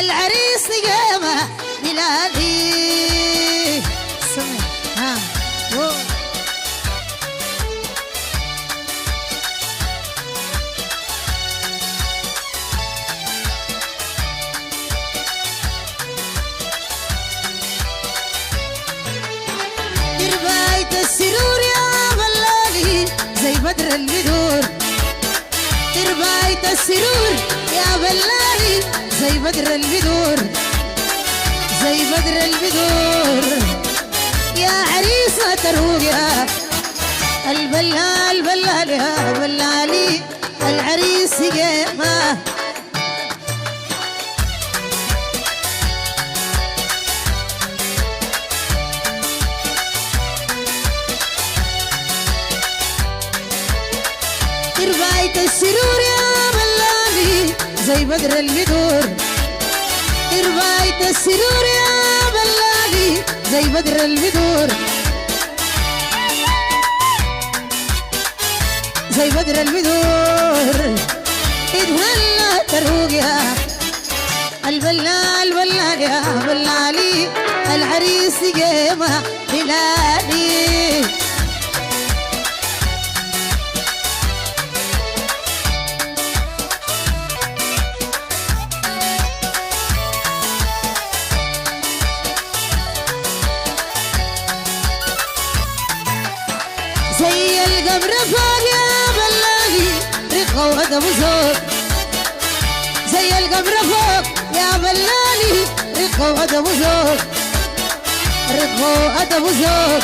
العريس قامه ميلادي سمع ها درباية السرور يا بلالي زي بدر البدور درباية السرور يا بلالي زي بدر البدور زي بدر البدور يا عريسة تروق يا البلال بلال يا بلالي العريس قيمة درباية السرور يا بلالي زي بدر البدور درباية السرور يا بلالي زي بدر البدور زي بدر البدور اتهلا تروق يا البلال بلال يا بلالي العريس قيمة بلالي زي القمر فوق يا بلالي رقة وأدب وذوق زي القمر فوق يا بلالي رقة وأدب وذوق رقة وأدب وذوق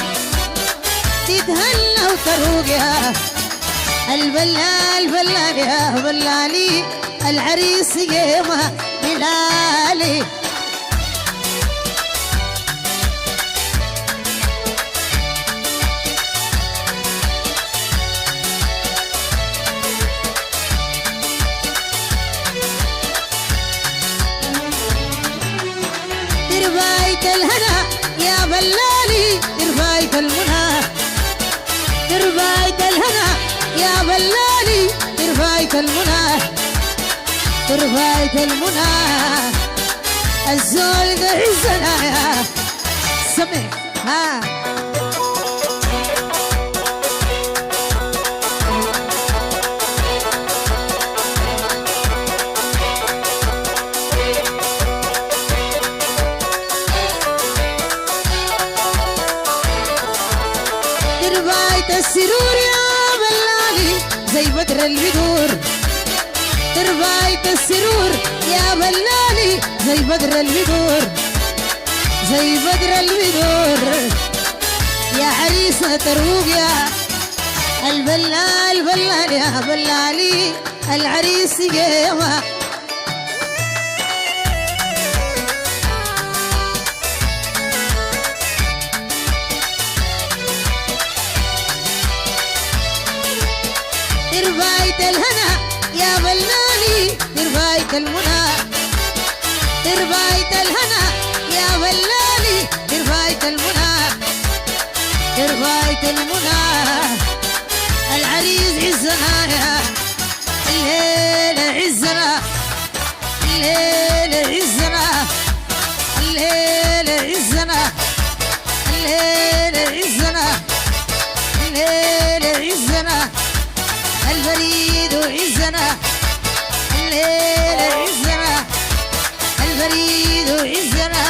تتهنى وتروق يا البلال بلال يا بلالي العريس قيمة بلالي درباية الهنا يا بلالي درباية المنى درباية الهنا يا بلالي درباية المنى درباية المنى الزول ده عزنا يا سمع ها درباية السرور يا بلالي زي بدر البدور درباية السرور يا بلالي زي بدر البدور زي بدر البدور يا عريسة تروق يا البلال بلال يا بلالي العريس قيمة درباية الهنا يا بلالي درباية المنى درباية الهنا يا بلالي درباية المنى درباية المنى العريس عزنا يا الليلة عزنا الليلة عزنا الليلة عزنا الليلة عزنا الليلة عزنا البريد عزنا الليل عزنا البريد عزنا